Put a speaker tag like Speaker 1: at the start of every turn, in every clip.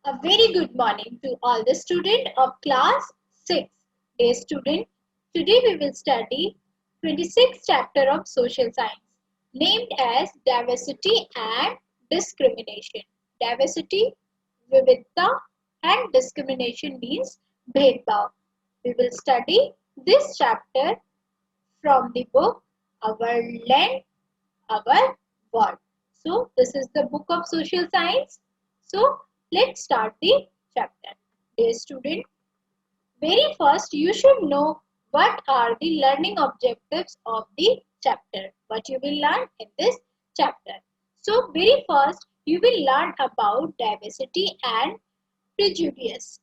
Speaker 1: A very good morning to all the students of class 6. Dear student, today we will study 26th chapter of social science named as diversity and discrimination. Diversity, vividta and discrimination means bhedbhav. We will study this chapter from the book Our Land, Our World. So this is the book of social science. So let's start the chapter. Dear student, very first you should know what are the learning objectives of the chapter. What you will learn in this chapter. So very first you will learn about diversity and prejudice.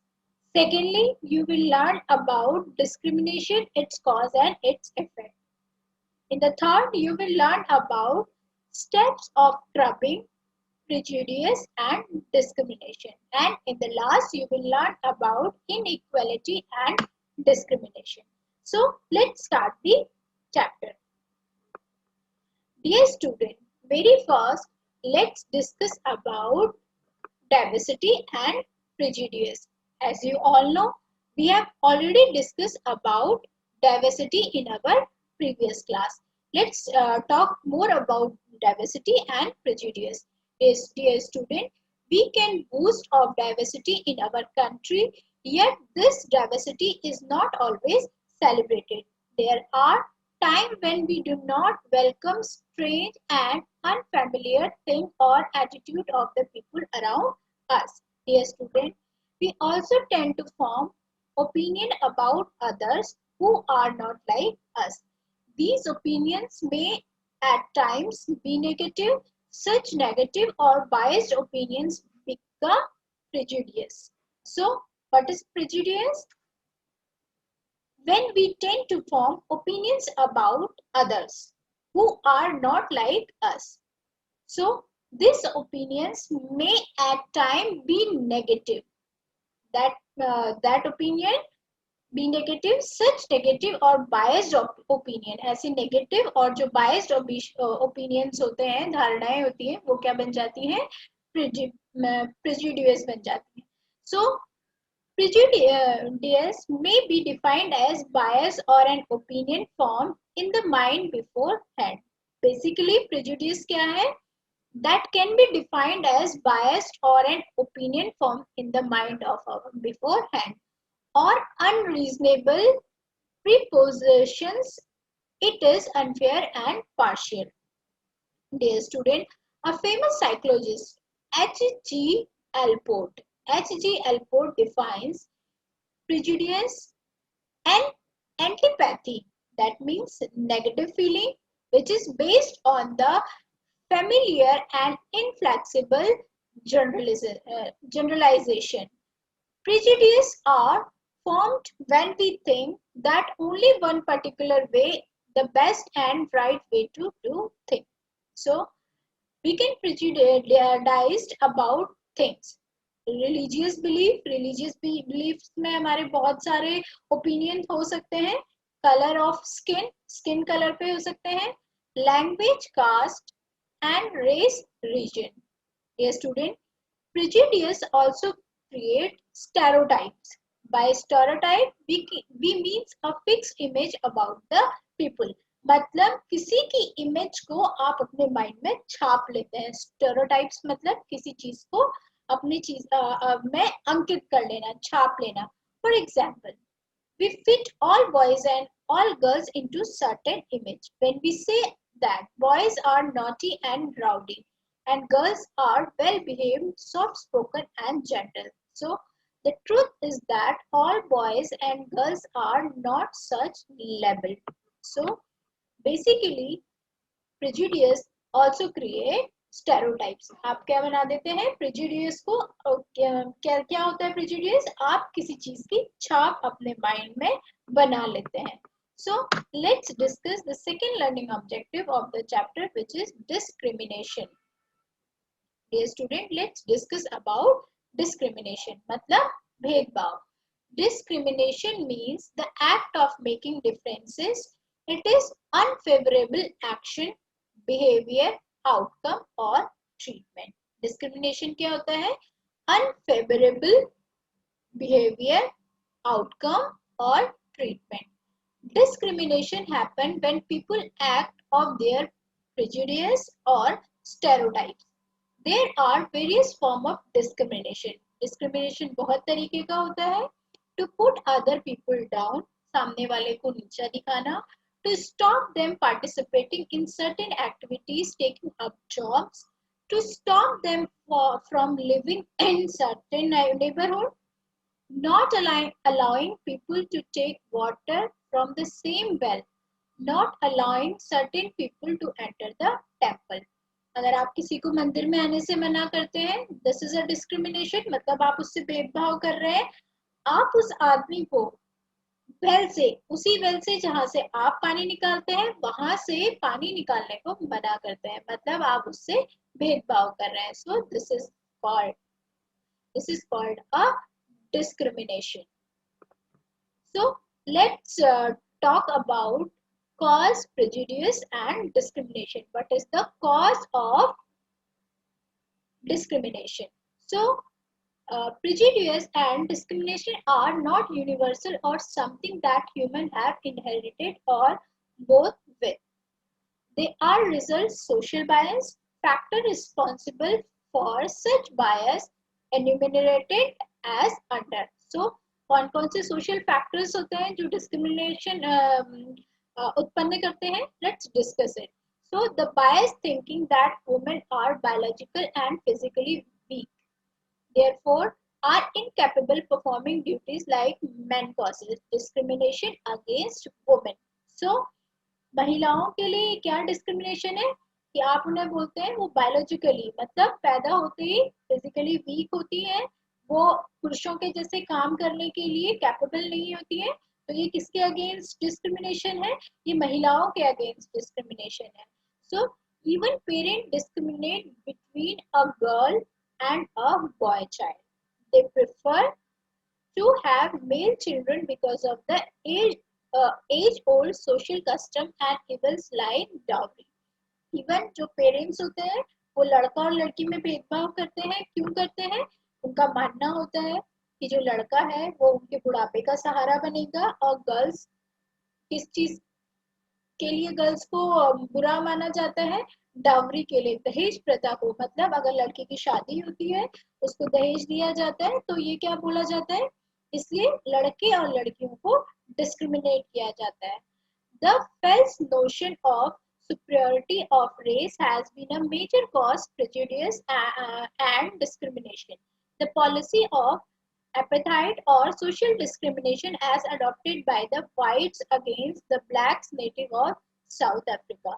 Speaker 1: Secondly, you will learn about discrimination, its cause and its effect. In the third, you will learn about steps of curbing prejudice and discrimination. And in the last, you will learn about inequality and discrimination. So, let's start the chapter. Dear student, very first, let's discuss about diversity and prejudice. As you all know, we have already discussed about diversity in our previous class. Let's talk more about diversity and prejudice. Yes, dear student, we can boast of diversity in our country, yet this diversity is not always celebrated. There are times when we do not welcome strange and unfamiliar thing or attitude of the people around us. Dear student, we also tend to form opinion about others who are not like us. These opinions may at times be negative. Such negative or biased opinions become prejudice. So, what is prejudice? When we tend to form opinions about others who are not like us. So, these opinions may at times be negative. That opinion be negative, such negative और biased opinion, ऐसे negative और जो biased opinions होते हैं, धारणाएं होती हैं, वो क्या बन जाती हैं? Prejudice बन जाती हैं. So prejudice may be defined as bias or an opinion formed in the mind beforehand. Basically, prejudice क्या है? That can be defined as biased or an opinion formed in the mind of our beforehand, or unreasonable prepossessions. It is unfair and partial. Dear student, a famous psychologist H.G. Alport defines prejudice and antipathy, that means negative feeling which is based on the familiar and inflexible generalization. Prejudice are formed when we think that only one particular way the best and right way to do things. So we can prejudice about things. Religious beliefs में हमारे बहुत सारे opinions हो सकते हैं. Color of skin color पे हो सकते हैं. Language, caste and race, region. Dear student, prejudice also create stereotypes. By stereotype, we means a fixed image about the people. मतलब किसी की इमेज को आप अपने माइंड में छाप लेते हैं. स्टेरियोटाइप्स मतलब किसी चीज को अपनी चीज में अंकित कर लेना, छाप लेना. For example, we fit all boys and all girls into certain image. When we say that boys are naughty and rowdy and girls are well behaved, soft spoken and gentle. So the truth is that all boys and girls are not such labeled. So basically, prejudice also create stereotypes. आप क्या बना देते हैं prejudice को? क्या होता है prejudice? आप किसी चीज की छाप अपने माइंड में बना लेते हैं. So let's discuss the second learning objective of the chapter, which is discrimination. Dear student, let's discuss about discrimination. मतलब भेदभाव. Discrimination means the act of making differences. It is unfavorable action, behavior, outcome or treatment. Discrimination क्या होता है? unfavorable behavior, outcome, or treatment. Discrimination happens when people act of their prejudice or stereotypes. There are various forms of discrimination. Discrimination बहुत तरीके का होता है. To put other people down, सामने वाले को नीचा दिखाना. To stop them participating in certain activities, taking up jobs. To stop them from living in certain neighborhood. Not allowing people to take water from the same well, not allowing certain people to enter the temple. अगर आप किसी को मंदिर में आने से मना करते हैं, दिस इज अ डिस्क्रिमिनेशन, मतलब आप उससे भेदभाव कर रहे हैं. आप उस आदमी को वेल से, उसी वेल से जहां से आप पानी निकालते हैं, वहां से पानी निकालने को मना करते हैं, मतलब आप उससे भेदभाव कर रहे हैं. So this is called a discrimination. So let's talk about cause, prejudice and discrimination. What is the cause of discrimination? So prejudice and discrimination are not universal or something that humans have inherited or both with. They are results social bias, factor responsible for such bias enumerated as under. So कौन से social factors होते हैं जो discrimination उत्पन्न करते हैं? Let's discuss it. So the biased thinking that women are biological and physically weak, therefore are incapable performing duties like men, causes discrimination against women. So महिलाओं के लिए क्या डिस्क्रिमिनेशन है कि आप उन्हें बोलते हैं वो बायोलॉजिकली, मतलब पैदा होते ही फिजिकली वीक होती है, वो पुरुषों के जैसे काम करने के लिए कैपेबल नहीं होती है. तो ये किसके अगेंस्ट डिस्क्रिमिनेशन है? ये महिलाओं के अगेंस्ट डिस्क्रिमिनेशन है. So even parent discriminate between a girl and a boy child. They prefer to have male children because of the age-old social custom and evils like dowry. Even जो parents होते हैं वो लड़का और लड़की में भेदभाव करते हैं. क्यों करते हैं? उनका मानना होता है कि जो लड़का है वो उनके बुढ़ापे का सहारा बनेगा, और गर्ल्स किस चीज के लिए गर्ल्स को बुरा माना जाता है? डावरी के लिए, दहेज प्रथा को. मतलब अगर लड़की की शादी होती है उसको दहेज दिया जाता है, तो ये क्या बोला जाता है? इसलिए लड़के और लड़कियों को डिस्क्रिमिनेट किया जाता है. The false notion of superiority of race has been a major cause prejudice and discrimination. The policy of apartheid or social discrimination as adopted by the whites against the blacks native of South Africa.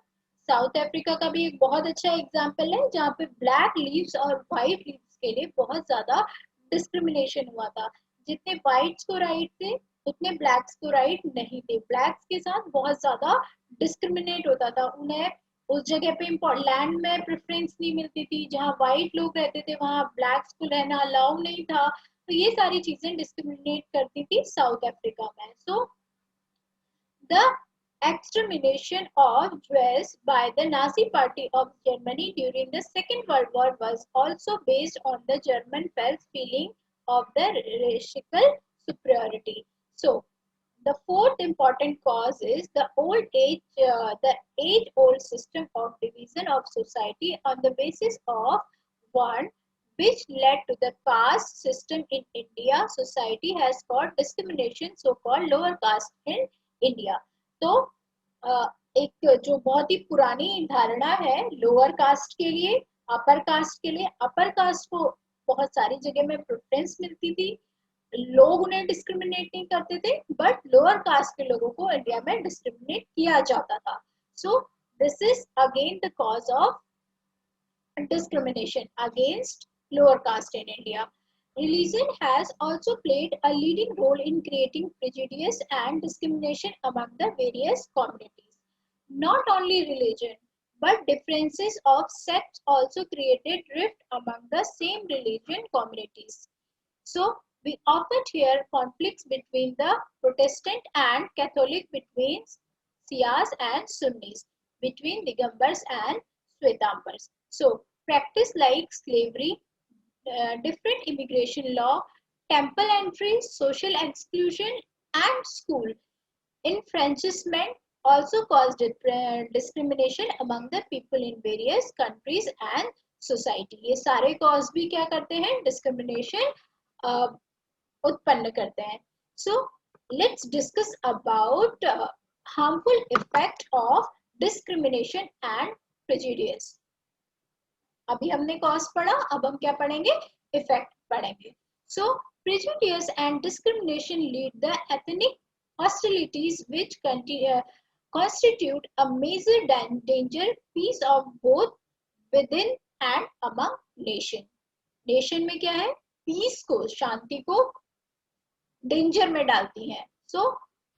Speaker 1: South Africa का भी एक बहुत अच्छा example है जहाँ पे black leaves और white leaves के लिए बहुत ज्यादा डिस्क्रिमिनेशन हुआ था. जितने व्हाइट्स को राइट थे उतने ब्लैक्स को राइट नहीं थे. ब्लैक्स के साथ बहुत ज्यादा डिस्क्रिमिनेट होता था. उन्हें उस जगह पे लैंड में प्रेफरेंस नहीं मिलती थी. जहाँ व्हाइट लोग रहते थे वहाँ ब्लैक्स को रहना अलाउ नहीं था. तो ये सारी चीजें डिस्क्रिमिनेट करती थी साउथ अफ्रीका में. सो the extermination of Jews by the Nazi Party of Germany during the Second World War was also based on the German felt feeling of the racial superiority. So, the fourth important cause is the age-old system of division of society on the basis of one, which led to the caste system in India. Society has got discrimination, so-called lower caste in India. तो एक जो बहुत ही पुरानी धारणा है lower caste के लिए, upper caste के लिए. अपर कास्ट को बहुत सारी जगह में प्रेफरेंस मिलती थी, लोग उन्हें डिस्क्रिमिनेट नहीं करते थे, बट लोअर कास्ट के लोगों को इंडिया में डिस्क्रिमिनेट किया जाता था. So this is again the cause of discrimination against lower caste in India. Religion has also played a leading role in creating prejudice and discrimination among the various communities. Not only religion, but differences of sects also created rift among the same religion communities. So, we often hear conflicts between the Protestant and Catholic, between Shias and Sunnis, between Digambars and Svetambars. So, practice like slavery, different immigration law, temple entry, social exclusion, and school enfranchisement also caused discrimination among the people in various countries and society. ये सारे cause भी क्या करते हैं? Discrimination उत्पन्न करते हैं. So let's discuss about harmful effect of discrimination and prejudice. अभी हमने कॉज पढ़ा, अब हम क्या पढ़ेंगे? इफेक्ट पढ़ेंगे. So prejudice and discrimination lead the ethnic hostilities which constitute a major danger piece of both within and among nation. Nation में क्या है? पीस को, शांति को डेंजर में डालती हैं. So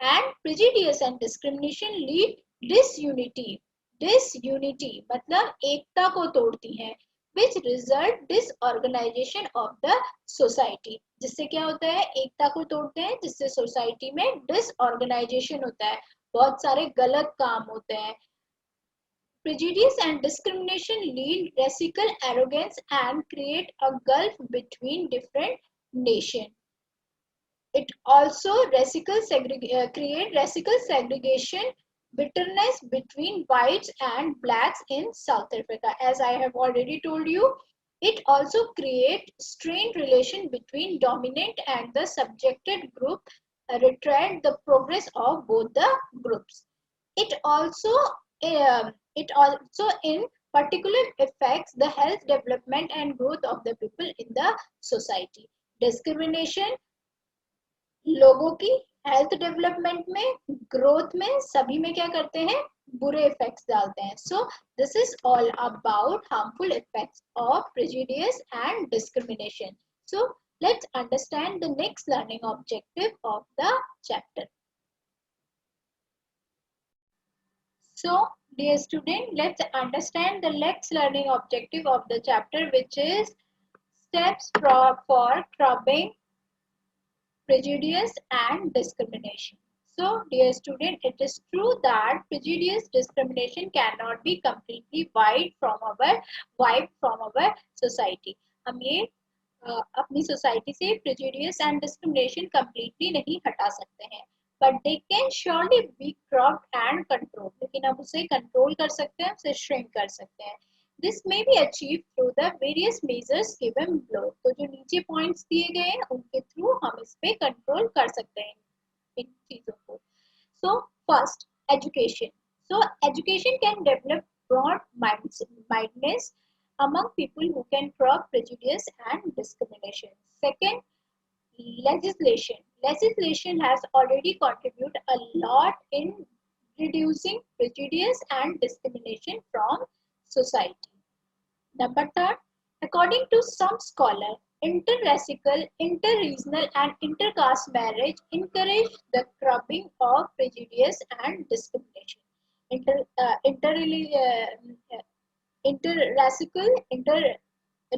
Speaker 1: and prejudice and discrimination lead disunity. Disunity मतलब एकता को तोड़ती हैं. Which result disorganisation of the society. जिससे क्या होता है? एकता को तोड़ते हैं, जिससे सोसाइटी में डिसऑर्गेनाइजेशन होता है, बहुत सारे गलत काम होते हैं. Prejudice and discrimination lead racial arrogance and create a gulf between different nations. It also create racial segregation, bitterness between whites and blacks in South Africa. As I have already told you, it also create strained relation between dominant and the subjected group, retard the progress of both the groups. It also in particular affects the health development and growth of the people in the society. Discrimination लोगों की health development में, growth में, सभी में क्या करते हैं? बुरे इफेक्ट्स डालते हैं. So this is all about harmful effects of prejudice and discrimination. So let's understand the next learning objective of the chapter. So, dear student, let's understand the next learning objective of the chapter, which is steps for curbing prejudice and discrimination. So, dear student, it is true that prejudice discrimination cannot be completely wiped from our society. हम ये अपनी society से prejudice and discrimination completely नहीं हटा सकते हैं. But they can surely be curbed and controlled. लेकिन हम उसे कंट्रोल कर सकते हैं, उसे श्रिंक कर सकते हैं. This may be achieved through the various measures given below. तो जो नीचे पॉइंट्स दिए गए हैं उनके थ्रू हम इस पे कंट्रोल कर सकते हैं इन चीजों को. So first, education. So education can develop broad-mindedness among people who can curb prejudice and discrimination. Second, legislation. Legislation has already contributed a lot in reducing prejudice and discrimination from society. Number third, according to some scholars, interracial, interregional and intercaste marriage encourage the curbing of prejudice and discrimination. Interracial,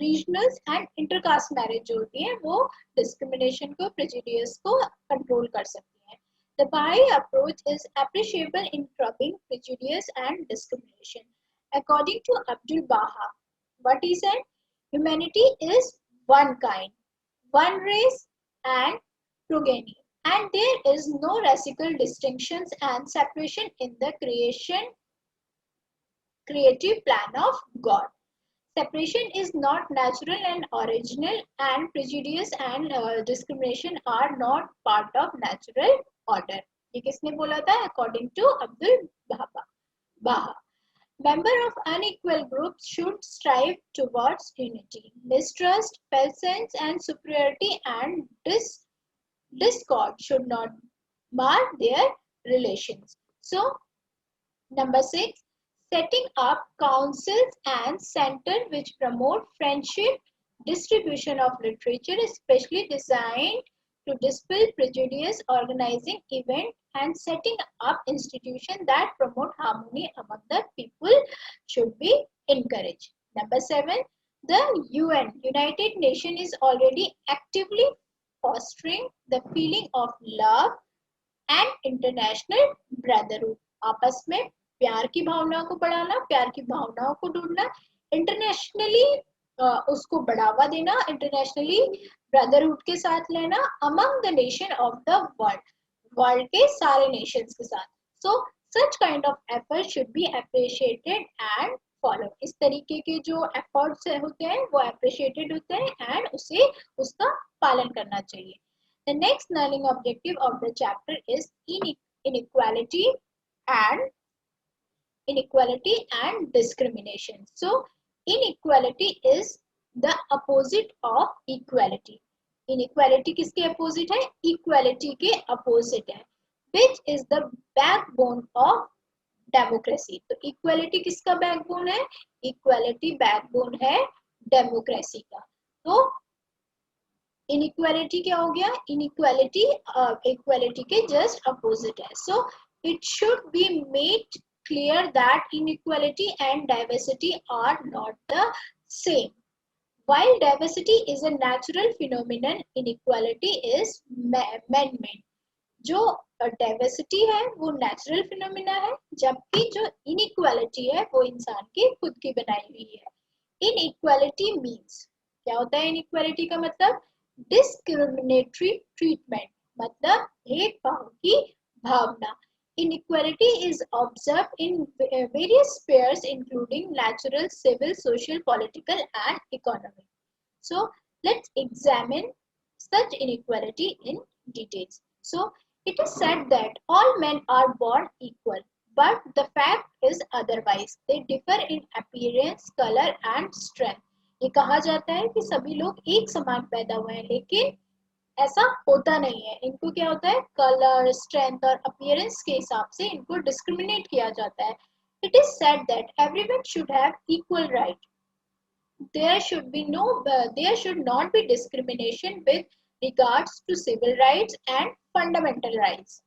Speaker 1: regionals and intercaste marriage जो होती है वो discrimination को, prejudice को control कर सकती है. The by approach is appreciable in curbing prejudice and discrimination. According to Abdul Baha, what he said, humanity is one kind, one race and progeny, and there is no racial distinctions and separation in the creative plan of God. Separation is not natural and original, and prejudice and discrimination are not part of natural order. ये किसने बोला था? According to Abdul Baha. Member of unequal groups should strive towards unity. Mistrust, falseness, and superiority and discord should not mar their relations. So, number 6. Setting up councils and centers which promote friendship, distribution of literature, especially designed to dispel prejudice, organizing events, and setting up institutions that promote harmony among the people should be encouraged. Number 7, the UN, United Nations, is already actively fostering the feeling of love and international brotherhood. आपस में प्यार की भावनाओं को बढ़ाना, प्यार की भावनाओं को ढूंढना, इंटरनेशनली उसको बढ़ावा देना, इंटरनेशनली ब्रदरहुड के साथ लेना among the nation of the world, world के सारे नेशंस के साथ. So such kind of effort should be appreciated and follow. इस तरीके के जो एफर्ट्स होते हैं वो अप्रिशिएटेड होते हैं एंड उसे उसका पालन करना चाहिए. The next learning objective of the chapter is inequality and discrimination. So inequality is the opposite of equality. Inequality किसके opposite है? Equality के opposite है. Which is the backbone of democracy. तो equality किसका backbone है? Equality backbone है democracy का. तो inequality क्या हो गया? Inequality equality के just opposite है. So it should be made clear that inequality and diversity are not the same. While diversity is a natural phenomenon, inequality is man-made. जो diversity है वो natural phenomena है, जबकि जो inequality है वो इंसान की खुद की बनाई हुई है. Inequality means, क्या होता है inequality का मतलब? Discriminatory treatment, मतलब भेदभाव की भावना. Inequality is observed in various spheres including natural, civil, social, political and economic. So let's examine such inequality in details. So it is said that all men are born equal, but the fact is otherwise. They differ in appearance, color and strength. ये कहा जाता है कि सभी लोग एक समान पैदा हुए हैं, लेकिन ऐसा होता नहीं है. इनको क्या होता है? कलर, स्ट्रेंथ और अपीयरेंस के हिसाब से इनको डिस्क्रिमिनेट किया जाता है. It is said that everyone should have equal right. there should not be discrimination with regards to civil rights and fundamental rights.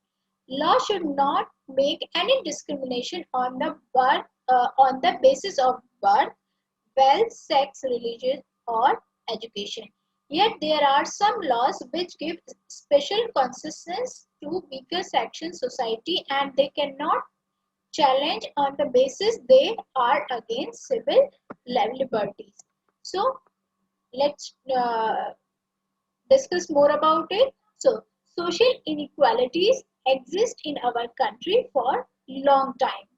Speaker 1: Law should not make any discrimination on the basis of birth, wealth, sex, religion or education. Yet there are some laws which give special concessions to weaker section society and they cannot challenge on the basis they are against civil liberties. So let's discuss more about it. So social inequalities exist in our country for long time.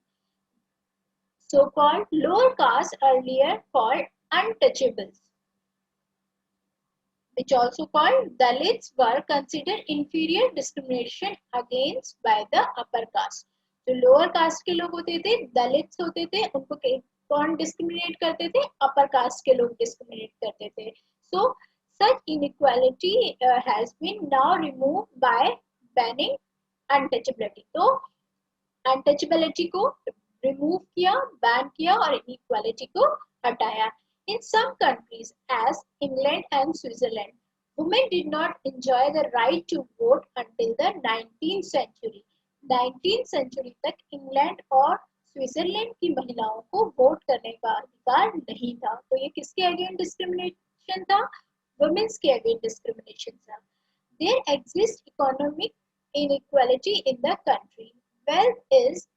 Speaker 1: So-called lower caste, earlier called untouchables, which also called Dalits, were considered inferior discrimination against by the upper caste. जो lower caste के लोग होते थे, Dalits होते थे, उनको कौन discriminate करते थे? अपर कास्ट के लोग डिस्क्रिमिनेट करते थे. So such inequality has been now remove by banning untouchability. तो अनटचेबिलिटी को रिमूव किया, बैन किया और इनइक्वालिटी को हटाया. In some countries, as England and Switzerland, women did not enjoy the right to vote until the 19th century. 19th century तक England और Switzerland की महिलाओं को वोट करने का अधिकार नहीं था. तो ये किसके अगेंस्ट डिस्क्रिमिनेशन था? वुमेन्स के अगेंस्ट डिस्क्रिमिनेशन था. There exists economic inequality in the country. Wealth is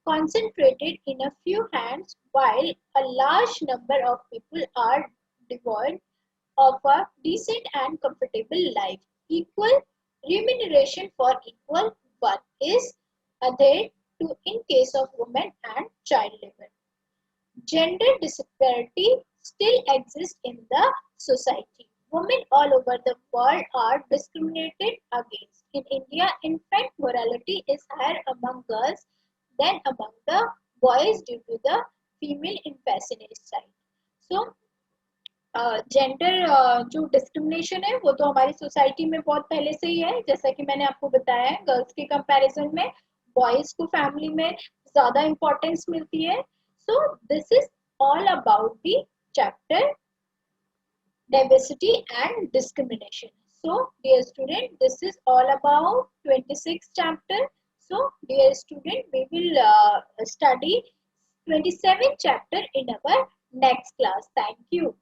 Speaker 1: concentrated in a few hands while a large number of people are devoid of a decent and comfortable life. Equal remuneration for equal work is adhered to in case of women and child labor. Gender disparity still exists in the society. Women all over the world are discriminated against. In India, infant mortality is higher among girls than among the boys due to the female infanticide. So, gender जो discrimination है वो तो हमारी society में बहुत पहले से ही है. जैसा कि मैंने आपको बताया है, गर्ल्स के कंपैरिजन में बॉयज को फैमिली में ज्यादा इंपॉर्टेंस मिलती है. So this is all about the chapter diversity and discrimination. So dear student, this is all about 26th chapter. So dear student, we will study 27th chapter in our next class. Thank you.